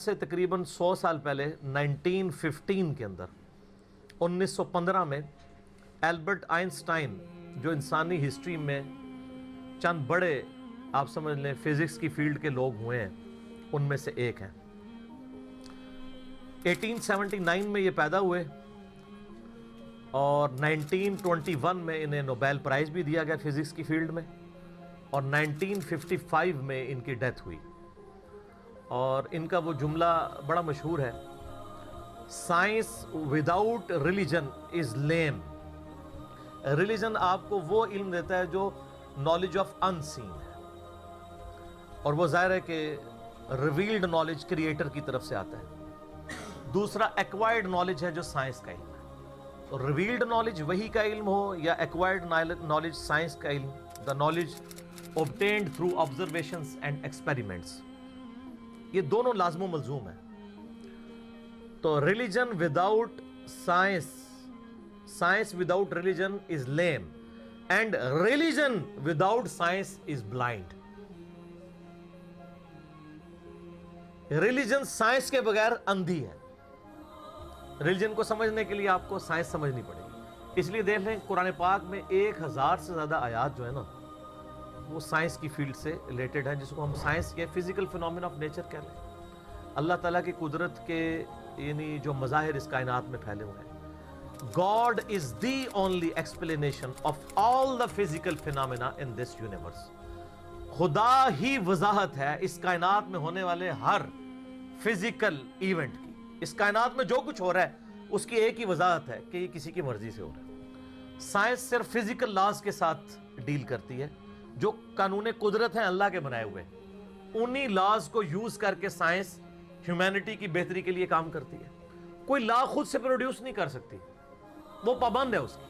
سے تقریباً 100 سال پہلے 1915 کے اندر 1915 میں البرٹ آئنسٹائن جو انسانی ہسٹری میں چند بڑے آپ سمجھ لیں فزکس کی فیلڈ کے لوگ ہوئے ہیں ان میں سے ایک ہیں. 1879 میں یہ پیدا ہوئے اور 1921 میں انہیں نوبیل پرائز بھی دیا گیا فزکس کی فیلڈ میں اور 1955 میں ان کی ڈیتھ ہوئی. اور ان کا وہ جملہ بڑا مشہور ہے، science without religion is lame. Religion آپ کو وہ علم دیتا ہے جو نالج آف ان سین ہے، اور وہ ظاہر ہے کہ ریویلڈ نالج کریٹر کی طرف سے آتا ہے. دوسرا ایکوائرڈ نالج ہے جو سائنس کا علم ہے. تو ریویلڈ نالج وہی کا علم ہو یا ایکوائرڈ نالج سائنس کا علم، the knowledge obtained through observations and experiments، یہ دونوں لازم و ملزوم ہیں. تو religion without science, science without religion is lame, and religion without science is blind. Religion science کے بغیر اندھی ہے. ریلیجن کو سمجھنے کے لیے آپ کو سائنس سمجھنی پڑے گی. اس لیے دیکھ لیں قرآن پاک میں 1000 سے زیادہ آیات جو ہے نا وہ سائنس کی فیلڈ سے ریلیٹڈ ہیں، جس کو ہم سائنس کے فزیکل فینومینا آف نیچر کہہ لیں. اللہ تعالیٰ کی قدرت کے یعنی جو مظاہر اس کائنات میں پھیلے ہوئے ہیں. God is the only explanation of all the physical phenomena in this universe. خدا ہی وضاحت ہے اس کائنات میں ہونے والے ہر فزیکل ایونٹ کی. اس کائنات میں جو کچھ ہو رہا ہے اس کی ایک ہی وضاحت ہے کہ یہ کسی کی مرضی سے ہو رہا ہے. سائنس صرف فزیکل لاز کے ساتھ ڈیل کرتی ہے جو قانون قدرت ہیں اللہ کے بنائے ہوئے. انہی لاز کو یوز کر کے سائنس ہیومینٹی کی بہتری کے لیے کام کرتی ہے. کوئی لا خود سے پروڈیوس نہیں کر سکتی، وہ پابند ہے اس کی.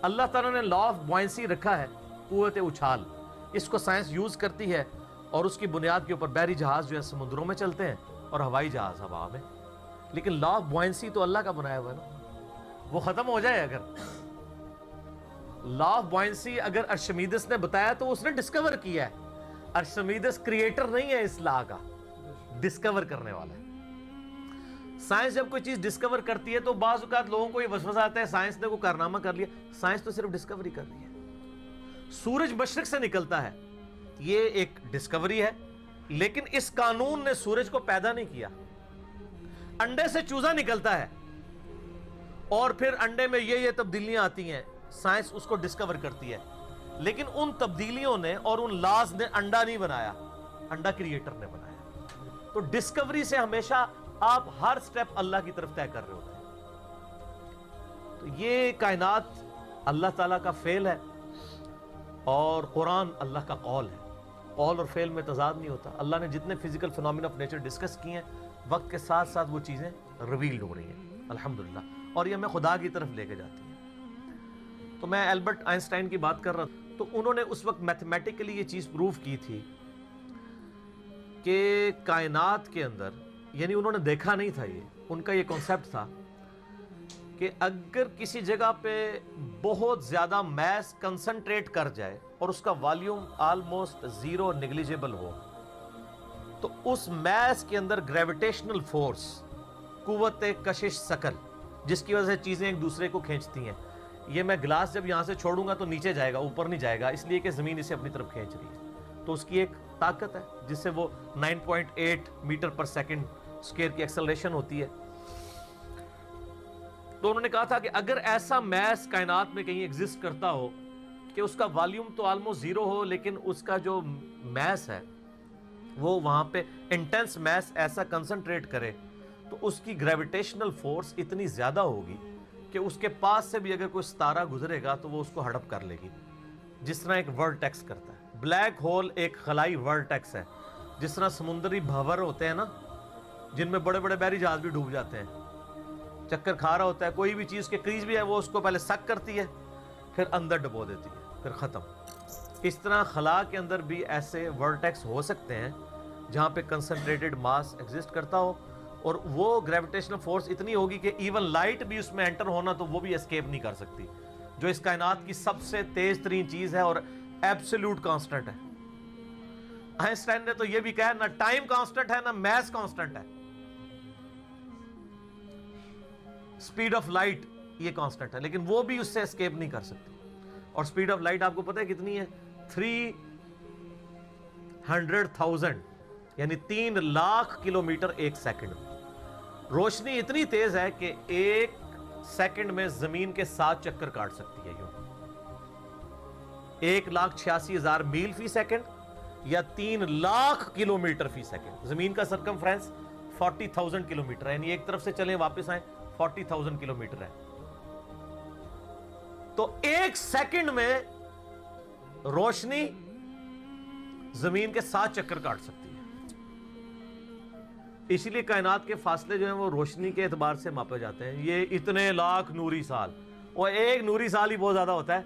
اللہ تعالیٰ نے لا آف بوائنسی رکھا ہے، قوت اچھال. اس کو سائنس یوز کرتی ہے اور اس کی بنیاد کے اوپر بحری جہاز جو ہے سمندروں میں چلتے ہیں اور ہوائی جہاز ہوا میں. لیکن لا آف بوائنسی تو اللہ کا بنایا ہوا ہے نا، وہ ختم ہو جائے. اگر لا آف بوائنسی اگر ارشمیدس نے بتایا تو اس نے ڈسکور کیا ہے. ارشمیدس کریٹر نہیں ہے اس لا کا، ڈسکور کرنے والا ہے. سائنس جب کوئی چیز ڈسکور کرتی ہے تو بعض اوقات لوگوں کو یہ وسوسہ آتا ہے سائنس نے کوئی کارنامہ کر لیا. سائنس تو صرف ڈسکوری کر رہی ہے. سورج مشرق سے نکلتا ہے، یہ ایک ڈسکوری ہے، لیکن اس قانون نے سورج کو پیدا نہیں کیا. انڈے سے چوزا نکلتا ہے اور پھر انڈے میں یہ تبدیلیاں آتی ہیں، سائنس اس کو ڈسکور کرتی ہے. لیکن ان تبدیلیوں نے اور ان لاز نے انڈا نہیں بنایا، انڈا کریٹر نے بنایا. تو ڈسکوری سے ہمیشہ آپ ہر سٹیپ اللہ کی طرف طے کر رہے ہوتے ہیں. تو یہ کائنات اللہ تعالیٰ کا فعل ہے اور قرآن اللہ کا قول ہے. قول اور فعل میں تضاد نہیں ہوتا. اللہ نے جتنے physical phenomena of nature discuss کیے ہیں، وقت کے ساتھ ساتھ وہ چیزیں ریویلڈ ہو رہی ہیں الحمدللہ، اور یہ ہمیں خدا کی طرف لے کے جاتی ہیں. تو میں البرٹ آئنسٹائن کی بات کر رہا تھا، تو انہوں نے اس وقت میتھمیٹیکلی یہ چیز پروف کی تھی کہ کائنات کے اندر، یعنی انہوں نے دیکھا نہیں تھا، یہ ان کا یہ کانسیپٹ تھا کہ اگر کسی جگہ پہ بہت زیادہ میس کنسنٹریٹ کر جائے اور اس کا والیوم آلموسٹ زیرو نیگلیجیبل ہو تو اس میس کے اندر گریویٹیشنل فورس، قوت کشش ثقل، جس کی وجہ سے چیزیں ایک دوسرے کو کھینچتی ہیں. یہ میں گلاس جب یہاں سے چھوڑوں گا تو نیچے جائے گا، اوپر نہیں جائے گا، اس لیے کہ زمین اسے اپنی طرف کھینچ رہی ہے. تو اس کی ایک طاقت ہے جس سے وہ 9.8 میٹر پر سیکنڈ اسکوائر کی ایکسلریشن ہوتی ہے. تو انہوں نے کہا تھا کہ اگر ایسا میس کائنات میں کہیں ایگزسٹ کرتا ہو کہ اس کا والیوم تو آلموسٹ زیرو ہو، لیکن اس کا جو میس ہے وہ وہاں پہ انٹینس میس ایسا کنسنٹریٹ کرے تو اس کی گریویٹیشنل فورس اتنی زیادہ ہوگی کہ اس کے پاس سے بھی اگر کوئی ستارہ گزرے گا تو وہ اس کو ہڑپ کر لے گی، جس طرح ایک ورٹیکس کرتا ہے. بلیک ہول ایک خلائی ورٹیکس ہے. جس طرح سمندری بھنور ہوتے ہیں نا، جن میں بڑے بڑے بحری جہاز بھی ڈوب جاتے ہیں، چکر کھا رہا ہوتا ہے، کوئی بھی چیز کے قریب بھی ہے وہ اس کو پہلے سک کرتی ہے پھر اندر ڈبو دیتی ہے پھر ختم. اس طرح خلا کے اندر بھی ایسے ورٹیکس ہو سکتے ہیں جہاں پہ کنسنٹریٹڈ ماس ایگزسٹ کرتا ہو اور وہ گریویٹیشنل فورس اتنی ہوگی کہ ایون لائٹ بھی اس میں انٹر ہونا تو وہ بھی اسکیپ نہیں کر سکتی، جو اس کائنات کی سب سے تیز ترین چیز ہے اور ایبسولوٹ کانسٹنٹ ہے. آئنسٹائن نے تو یہ بھی کہا نہ ٹائم کانسٹنٹ ہے نہ میس کانسٹنٹ ہے. سپیڈ آف لائٹ یہ کانسٹنٹ ہے، لیکن وہ بھی اس سے اسکیپ نہیں کر سکتی. اور سپیڈ آف لائٹ آپ کو پتہ ہے کتنی ہے؟ 300,000 یعنی 3 لاکھ کلومیٹر ایک سیکنڈ میں. روشنی اتنی تیز ہے کہ ایک سیکنڈ میں زمین کے 7 چکر کاٹ سکتی ہے. یوں 1,86,000 میل فی سیکنڈ یا 3 لاکھ کلومیٹر فی سیکنڈ. زمین کا سرکمفرنس 40,000 کلومیٹر ہے، یعنی ایک طرف سے چلیں واپس آئیں 40,000 کلومیٹر ہے. تو ایک سیکنڈ میں روشنی زمین کے 7 چکر کاٹ سکتی ہے. اسی لیے کائنات کے فاصلے جو ہیں وہ روشنی کے اعتبار سے ماپے جاتے ہیں. یہ اتنے لاکھ نوری سال، اور ایک نوری سال ہی بہت زیادہ ہوتا ہے.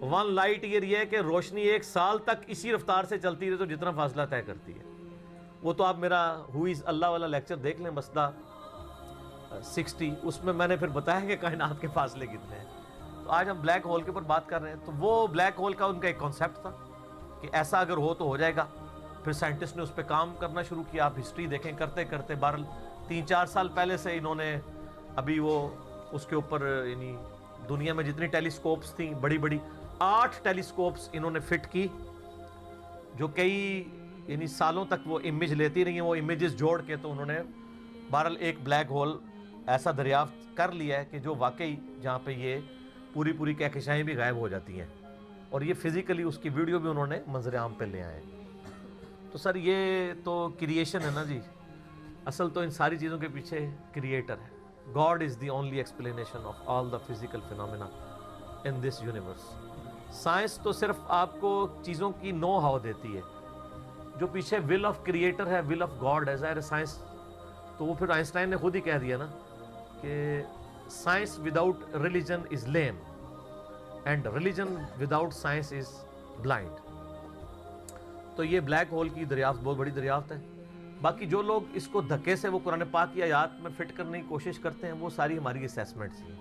1 لائٹ ایئر یہ ہے کہ روشنی ایک سال تک اسی رفتار سے چلتی رہے تو جتنا فاصلہ طے کرتی ہے. وہ تو آپ میرا ہوئیز اللہ والا لیکچر دیکھ لیں، مسئلہ 60، اس میں میں نے پھر بتایا کہ کائنات کے فاصلے کتنے ہیں. تو آج ہم بلیک ہول کے اوپر بات کر رہے ہیں. تو وہ بلیک ہول کا ان کا ایک کانسیپٹ تھا کہ ایسا اگر ہو تو ہو جائے گا. پھر سائنٹسٹ نے اس پہ کام کرنا شروع کیا. آپ ہسٹری دیکھیں کرتے کرتے 3-4 سال پہلے سے انہوں نے ابھی وہ اس کے اوپر یعنی دنیا میں جتنی ٹیلیسکوپس تھیں بڑی بڑی 8 ٹیلیسکوپس انہوں نے فٹ کی، جو کئی یعنی سالوں تک وہ امیج لیتی رہی ہیں. وہ امیجز جوڑ کے تو انہوں نے بہرحال ایک بلیک ہول ایسا دریافت کر لیا ہے کہ جو واقعی جہاں پہ یہ پوری کہکشائیں بھی غائب ہو جاتی ہیں. اور یہ فزیکلی اس کی ویڈیو بھی انہوں نے منظر عام پہ لے آئے. تو سر یہ تو کریشن ہے نا جی، اصل تو ان ساری چیزوں کے پیچھے کریٹر ہے. God is the only explanation of all the physical phenomena in this universe. Science تو صرف آپ کو چیزوں کی نو ہاؤ دیتی ہے، جو پیچھے ول آف کریٹر ہے، ول آف گاڈ ہے. ظاہر سائنس تو وہ پھر آئنسٹائن نے خود ہی کہہ دیا نا کہ science without religion is lame and religion without science is blind. تو یہ بلیک ہول کی دریافت بہت بڑی دریافت ہے. باقی جو لوگ اس کو دھکے سے وہ قرآن پاک کی آیات میں فٹ کرنے کی کوشش کرتے ہیں وہ ساری ہماری اسیسمنٹس ہیں.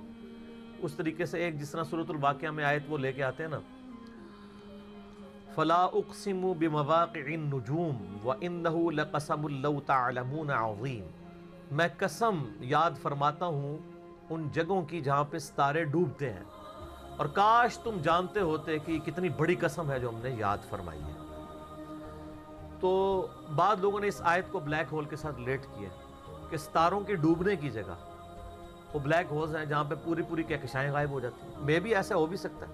اس طریقے سے ایک جس طرح سورۃ الواقعہ میں آیت وہ لے کے آتے ہیں نا، فَلَا أُقْسِمُ بِمَوَاقِعِ النُّجُومِ وَإِنَّهُ لَقَسَمٌ لَوْ تَعْلَمُونَ عَظِيمٌ. میں قسم یاد فرماتا ہوں ان جگہوں کی جہاں پہ ستارے ڈوبتے ہیں، اور کاش تم جانتے ہوتے کہ کتنی بڑی قسم ہے جو ہم نے یاد فرمائی ہے. تو بعض لوگوں نے اس آیت کو بلیک ہول کے ساتھ ریلیٹ کیا کہ ستاروں کے ڈوبنے کی جگہ وہ بلیک ہولز ہیں جہاں پہ پوری کہکشائیں غائب ہو جاتی ہیں. مے بھی ایسا ہو بھی سکتا ہے.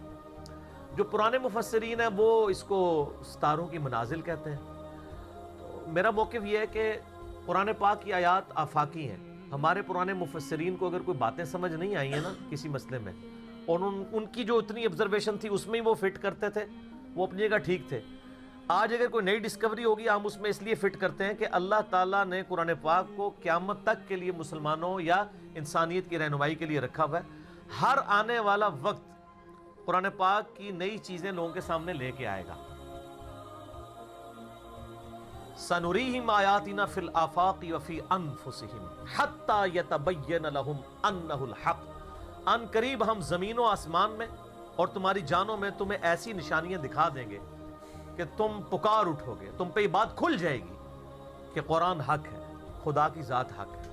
جو پرانے مفسرین ہیں وہ اس کو ستاروں کی منازل کہتے ہیں. تو میرا موقف یہ ہے کہ قرآن پاک کی آیات آفاقی ہیں. ہمارے پرانے مفسرین کو اگر کوئی باتیں سمجھ نہیں آئی ہیں نا کسی مسئلے میں، اور ان کی جو اتنی آبزرویشن تھی اس میں ہی وہ فٹ کرتے تھے، وہ اپنی جگہ ٹھیک تھے. آج اگر کوئی نئی ڈسکوری ہوگی ہم اس میں اس لیے فٹ کرتے ہیں کہ اللہ تعالیٰ نے قرآن پاک کو قیامت تک کے لیے مسلمانوں یا انسانیت کی رہنمائی کے لیے رکھا ہوا ہے. ہر آنے والا وقت قرآن پاک کی نئی چیزیں لوگوں کے سامنے لے کے آئے گا. سَنُرِيهِمْ آيَاتِنَا فِي الْآفَاقِ وَفِي أَنفُسِهِمْ حَتَّى يَتَبَيَّنَ لَهُمْ أَنَّهُ الْحَقُّ. ان قریب ہم زمین و آسمان میں اور تمہاری جانوں میں تمہیں ایسی نشانیاں دکھا دیں گے کہ تم پکار اٹھو گے، تم پہ یہ بات کھل جائے گی کہ قرآن حق ہے، خدا کی ذات حق ہے.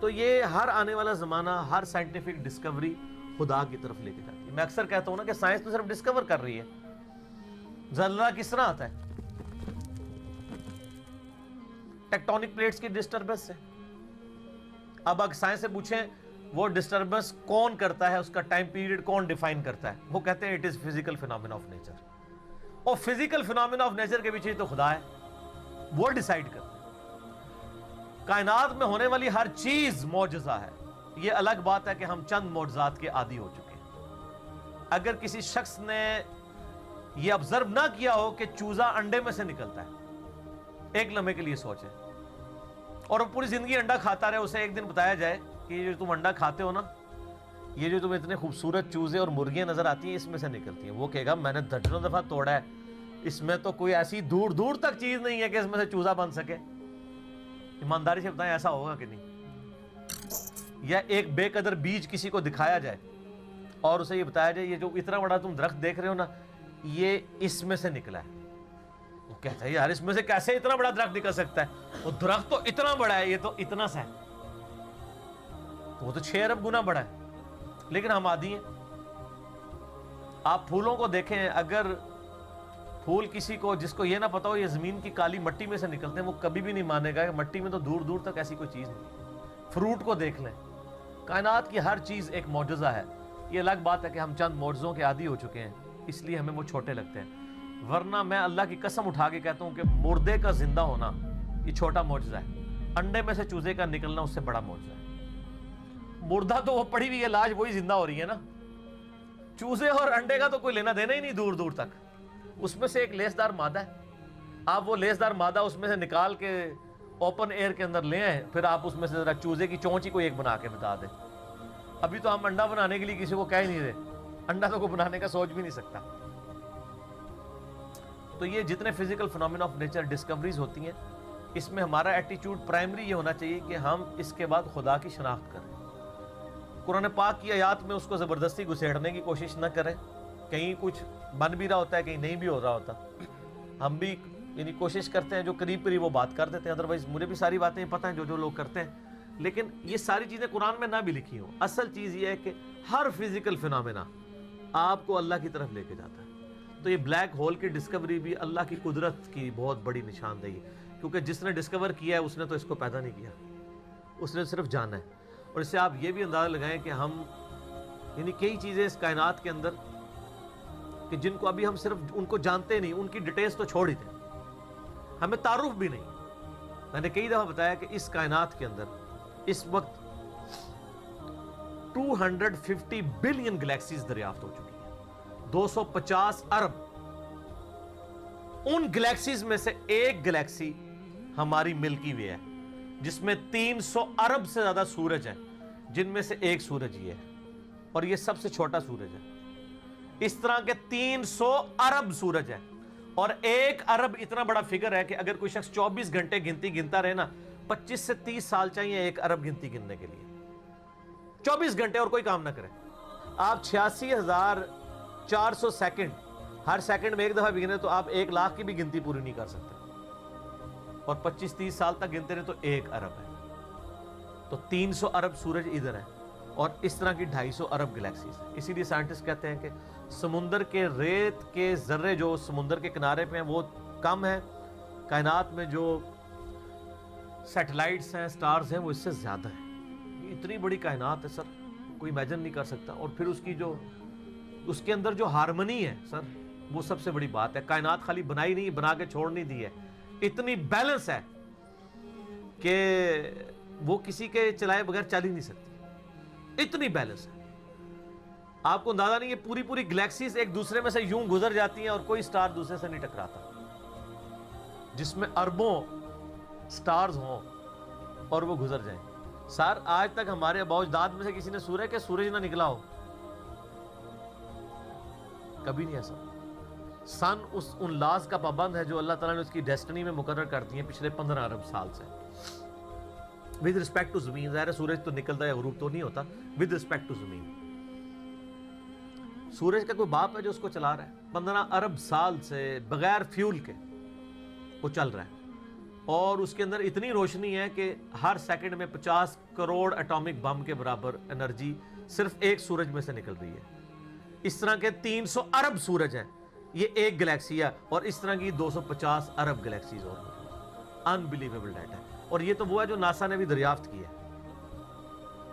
تو یہ ہر آنے والا زمانہ ہر سائنٹیفک ڈسکوری خدا کی طرف لے کے جاتی ہے. میں اکثر کہتا ہوں نا کہ سائنس تو صرف ڈسکور کر رہی ہے. زلزلہ کس طرح آتا ہے؟ ٹیکٹونک پلیٹس کی ڈسٹربنس سے. اب اگر سائنس سے پوچھیں وہ ڈسٹربنس کون کرتا ہے، اس کا ٹائم پیریڈ کون ڈیفائن کرتا ہے، وہ کہتے ہیں it is physical phenomena of nature. اور فزیکل فینومینا آف نیچر کے پیچھے تو خدا ہے، وہ ڈیسائیڈ کرتا ہے. کائنات میں ہونے والی ہر چیز معجزہ ہے. یہ الگ بات ہے کہ ہم چند معجزات کے عادی ہو چکے ہیں. اگر کسی شخص نے یہ آبزرو نہ کیا ہو کہ چوزا انڈے میں سے نکلتا ہے، ایک لمحے کے لیے سوچیں، اور وہ پوری زندگی انڈا کھاتا رہے، اسے ایک دن بتایا جائے کہ یہ جو تم انڈا کھاتے ہو نا، یہ جو تمہیں اتنے خوبصورت چوزے اور مرغیاں نظر آتی ہیں اس میں سے نکلتی ہیں. وہ کہے گا میں نے درجنوں دفعہ توڑا ہے، اس میں تو کوئی ایسی دور دور تک چیز نہیں ہے کہ اس میں سے چوزا بن سکے. ایمانداری سے بتائیں ایسا ہوگا کہ نہیں؟ یا ایک بے قدر بیج کسی کو دکھایا جائے اور اسے یہ بتایا جائے یہ جو اتنا بڑا تم درخت دیکھ رہے ہو نا یہ اس میں سے نکلا ہے. وہ کہتا ہے یار اس میں سے کیسے اتنا بڑا درخت نکل سکتا ہے؟ وہ درخت تو اتنا بڑا ہے، یہ تو اتنا سا ہے. وہ تو 6 ارب گنا بڑا ہے، لیکن ہم عادی ہیں۔ آپ پھولوں کو دیکھیں، اگر پھول کسی کو جس کو یہ نہ پتا ہو یہ زمین کی کالی مٹی میں سے نکلتے ہیں، وہ کبھی بھی نہیں مانے گا کہ مٹی میں تو دور دور تک ایسی کوئی چیز نہیں۔ فروٹ کو دیکھ لیں، کائنات کی ہر چیز ایک معجزہ ہے۔ یہ الگ بات ہے کہ ہم چند معجزوں کے عادی ہو چکے ہیں، اس لیے ہمیں وہ چھوٹے لگتے ہیں، ورنہ میں اللہ کی قسم اٹھا کے کہتا ہوں کہ مردے کا زندہ ہونا یہ چھوٹا معجزہ ہے، انڈے میں سے چوزے کا نکلنا اس سے بڑا معجزہ ہے۔ مردہ تو وہ پڑی ہوئی ہے لاش، وہی زندہ ہو رہی ہے نا۔ چوزے اور انڈے کا تو کوئی لینا دینا ہی نہیں دور دور تک، اس میں سے ایک لیسدار مادہ ہے، آپ وہ لیسدار مادہ اس میں سے نکال کے اوپن ایئر کے اندر لے آئیں، پھر آپ اس میں سے ذرا چوزے کی چونچ ہی کوئی ایک بنا کے بتا دیں۔ ابھی تو ہم انڈا بنانے کے لیے کسی کو کہہ ہی نہیں رہے، انڈا تو کوئی بنانے کا سوچ بھی نہیں سکتا۔ تو یہ جتنے physical phenomena of nature discoveries ہوتی ہیں، اس میں ہمارا ایٹیچیوڈ پرائمری یہ ہونا چاہیے کہ ہم اس کے بعد خدا کی شناخت کریں۔ قرآن پاک کی آیات میں اس کو زبردستی گھسیڑنے کی کوشش نہ کریں، کہیں کچھ بن بھی رہا ہوتا ہے، کہیں نہیں بھی ہو رہا ہوتا، ہم بھی یعنی کوشش کرتے ہیں جو قریب قریب وہ بات کر دیتے ہیں، ادروائز مجھے بھی ساری باتیں پتہ ہیں جو لوگ کرتے ہیں، لیکن یہ ساری چیزیں قرآن میں نہ بھی لکھی ہوں۔ اصل چیز یہ ہے کہ ہر فزیکل فنومینا آپ کو اللہ کی طرف لے کے جاتا ہے۔ تو یہ بلیک ہول کی ڈسکوری بھی اللہ کی قدرت کی بہت بڑی نشاندہی ہے، کیونکہ جس نے ڈسکور کیا ہے اس نے تو اس کو پیدا نہیں کیا، اس نے صرف جانا ہے۔ اور اس سے آپ یہ بھی اندازہ لگائیں کہ ہم یعنی کئی چیزیں اس کائنات کے اندر کہ جن کو ابھی ہم صرف ان کو جانتے نہیں، ان کی ڈیٹیلز تو چھوڑ ہی دیں، ہمیں تعارف بھی نہیں۔ میں نے کئی دفعہ بتایا کہ اس کائنات کے اندر اس وقت 250 بلین گلیکسیز دریافت ہو چکی ہیں، 250 ارب۔ ان گلیکسیز میں سے ایک گلیکسی ہماری ملکی وے ہے، جس میں 300 ارب سے زیادہ سورج ہیں، جن میں سے ایک سورج یہ ہے، اور یہ سب سے چھوٹا سورج ہے۔ اس طرح کے 300 ارب سورج ہیں، اور 1 ارب اتنا بڑا فگر ہے کہ اگر کوئی شخص 24 گھنٹے گنتی گنتا رہے نا، 25 سے 30 سال چاہیے 1 ارب گنتی گننے کے لیے، 24 گھنٹے اور کوئی کام نہ کرے۔ آپ 86,400 سیکنڈ، ہر سیکنڈ میں ایک دفعہ بھی گنے تو آپ 1 لاکھ کی بھی گنتی پوری نہیں کر سکتے، اور 25-30 سال تک گنتے رہے تو 1 ارب ہے۔ تو 300 ارب سورج ادھر ہے، اور اس طرح کی 250 ارب گلیکسیز ہیں۔ اسی لیے سائنٹسٹ کہتے ہیں کہ سمندر کے ریت کے ذرے جو سمندر کے کنارے پہ ہیں وہ کم ہیں، کائنات میں جو سیٹلائٹس ہیں، سٹارز ہیں، وہ اس سے زیادہ ہیں۔ یہ اتنی بڑی کائنات ہے سر، کوئی امیجن نہیں کر سکتا۔ اور پھر اس کی جو اس کے اندر جو ہارمنی ہے سر، وہ سب سے بڑی بات ہے۔ کائنات خالی بنائی نہیں، بنا کے چھوڑ نہیں دی ہے، اتنی بیلنس ہے کہ وہ کسی کے چلائے بغیر چل ہی نہیں سکتی، اتنی بیلنس ہے۔ آپ کو اندازہ نہیں، یہ پوری پوری گلیکسیز ایک دوسرے میں سے یوں گزر جاتی ہیں اور کوئی سٹار دوسرے سے نہیں ٹکراتا، جس میں اربوں سٹارز ہوں اور وہ گزر جائیں۔ سر آج تک ہمارے آباء و اجداد میں سے کسی نے سورج کہ سورج نہ نکلا ہو، کبھی نہیں ایسا۔ سن ان لاز کا پابند ہے جو اللہ تعالیٰ نے اس کی ڈیسٹنی میں مقرر کر دی ہیں پچھلے 15 ارب سال سے۔ ود رسپیکٹ ٹو زمین، ظاہر ہے سورج تو نکلتا ہے، غروب تو نہیں ہوتا، ود رسپیکٹ ٹو زمین۔ سورج کا کوئی باپ ہے جو اس کو چلا رہا ہے، 15 ارب سال سے بغیر فیول کے وہ چل رہا ہے، اور اس کے اندر اتنی روشنی ہے کہ ہر سیکنڈ میں 50 کروڑ ایٹامک بم کے برابر انرجی صرف ایک سورج میں سے نکل رہی ہے۔ اس طرح کے 300 ارب سورج ہیں، یہ ایک گلیکسی ہے، اور اس طرح کی 250 ارب گلیکسیز اور انبلیویبل ڈیٹا ہے۔ اور یہ تو وہ ہے جو ناسا نے بھی دریافت کی ہے،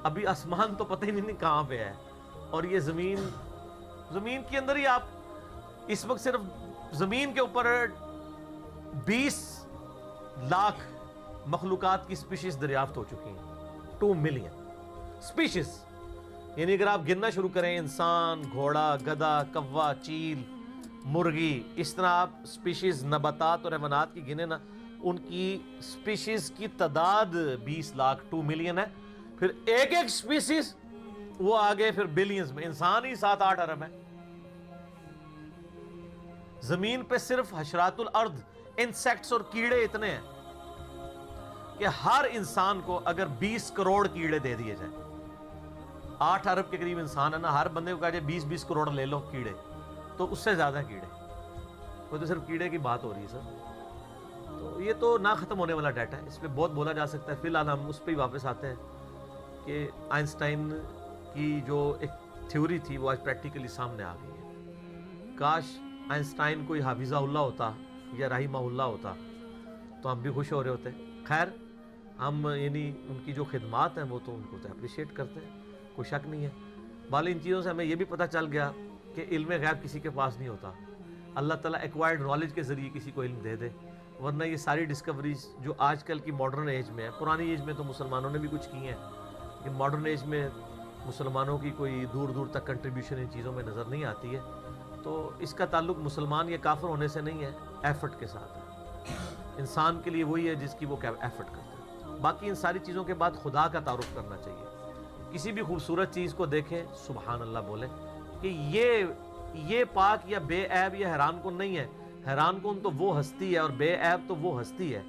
ابھی آسمان تو پتہ ہی نہیں کہاں پہ ہے، اور یہ زمین کے اندر ہی آپ اس وقت صرف زمین کے اوپر 20 لاکھ مخلوقات کی سپیشیز دریافت ہو چکی ہیں، 2 ملین سپیشیز۔ یعنی اگر آپ گننا شروع کریں، انسان، گھوڑا، گدھا، کوا، چیل، مرغی، اس طرح آپ سپیشیز نباتات اور حیوانات کی گنے نا، ان کی سپیشیز کی تعداد 20 لاکھ 2 ملین ہے۔ پھر ایک ایک سپیشیز وہ آگے پھر بلینز میں، انسان ہی 7-8 ارب ہے۔ زمین پہ صرف حشرات الارض، انسیکٹس اور کیڑے اتنے ہیں کہ ہر انسان کو اگر 20 کروڑ کیڑے دے دیے جائیں، 8 ارب کے قریب انسان ہے نا، ہر بندے کو کہا جائے 20 کروڑ لے لو کیڑے، تو اس سے زیادہ کیڑے، وہ تو صرف کیڑے کی بات ہو رہی ہے سر۔ تو یہ تو نہ ختم ہونے والا ڈیٹا ہے، اس پہ بہت بولا جا سکتا ہے، فی الحال ہم اس پہ ہی واپس آتے ہیں کہ آئنسٹائن کی جو ایک تھیوری تھی وہ آج پریکٹیکلی سامنے آ گئی ہے. کاش آئنسٹائن کوئی حافظہ اللہ ہوتا یا رحمہ اللہ ہوتا تو ہم بھی خوش ہو رہے ہوتے. خیر ہم یعنی ان کی جو خدمات ہیں وہ تو ان کو تو اپریشیٹ کرتے ہیں, کوئی شک نہیں ہے. بال ان چیزوں سے ہمیں یہ بھی پتہ چل گیا کہ علم غیب کسی کے پاس نہیں ہوتا, اللہ تعالیٰ ایکوائرڈ نالج کے ذریعے کسی کو علم دے دے. ورنہ یہ ساری ڈسکوریز جو آج کل کی ماڈرن ایج میں ہے, پرانی ایج میں تو مسلمانوں نے بھی کچھ کی ہیں, لیکن ماڈرن ایج میں مسلمانوں کی کوئی دور دور تک کنٹریبیوشن ان چیزوں میں نظر نہیں آتی ہے. تو اس کا تعلق مسلمان یا کافر ہونے سے نہیں ہے, ایفرٹ کے ساتھ ہے. انسان کے لیے وہی ہے جس کی وہ ایفرٹ کرتا ہے. باقی ان ساری چیزوں کے بعد خدا کا تعارف کرنا چاہیے. کسی بھی خوبصورت چیز کو دیکھیں سبحان اللہ بولیں کہ یہ پاک یا بے عیب یا حیران کن نہیں ہے. حیران کن تو وہ ہستی ہے اور بے عیب تو وہ ہستی ہے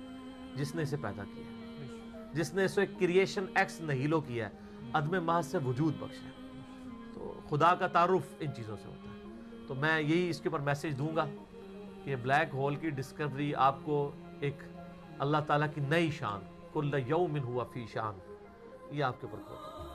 جس نے اسے پیدا کیا ہے, جس نے اسے کریشن ایکس نہیلو کیا ہے, عدم محض سے وجود بخشا ہے. تو خدا کا تعارف ان چیزوں سے ہوتا ہے. تو میں یہی اس کے اوپر میسیج دوں گا کہ بلیک ہول کی ڈسکوری آپ کو ایک اللہ تعالیٰ کی نئی شان, کل یوم ہوا فی شان, یہ آپ کے اوپر ہوتا ہے.